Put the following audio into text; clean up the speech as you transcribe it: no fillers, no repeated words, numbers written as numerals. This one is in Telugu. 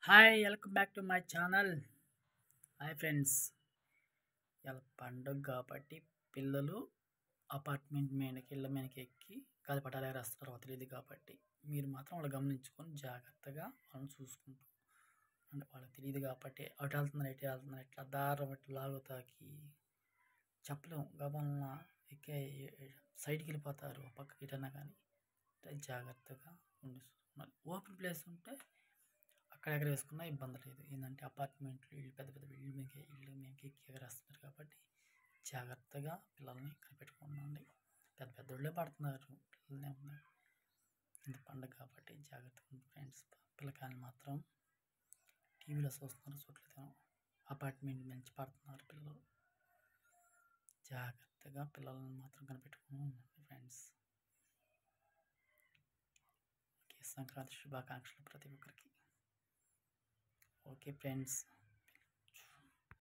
Hi welcome back to my channel. Hi friends, ఇలా పండుగ కాబట్టి పిల్లలు అపార్ట్మెంట్ మీదకి ఇళ్ళ మీదకి ఎక్కి గాలిపటాలు ఎగరేస్తున్నారో తెలియదు కాబట్టి మీరు మాత్రం వాళ్ళు గమనించుకొని జాగ్రత్తగా వాళ్ళని చూసుకుంటూ అంటే వాళ్ళకి తెలియదు కాబట్టి అటు వెళ్తున్నారు ఇటు వెళ్తున్నారు ఇట్లా దారం ఇట్లా లాగుతాకి చెప్పలేము. గమన ఎక్కే సైడ్కి వెళ్ళిపోతారు పక్కకి ఇటన్నా కానీ జాగ్రత్తగా ఉండి ఓపెన్ ప్లేస్ ఉంటే అక్కడ ఎగరేసుకున్నా ఇబ్బంది లేదు. ఏంటంటే అపార్ట్మెంట్లు ఇల్లు పెద్ద పెద్ద ఇల్లు మీదకి ఎగరేస్తున్నారు కాబట్టి జాగ్రత్తగా పిల్లల్ని కనిపెట్టుకోండి. పెద్ద పెద్ద వాళ్ళే పడుతున్నారు, పిల్లలే ఉన్నారు. ఇంత పండుగ కాబట్టి జాగ్రత్తగా ఉంది ఫ్రెండ్స్. పిల్లకాయలు మాత్రం టీవీలో చూడలేదు, అపార్ట్మెంట్ నుంచి పడుతున్నారు పిల్లలు. జాగ్రత్తగా పిల్లల్ని మాత్రం కనిపెట్టుకోండి ఫ్రెండ్స్. ఓకే, సంక్రాంతి శుభాకాంక్షలు ప్రతి ఒక్కరికి. Okay friends.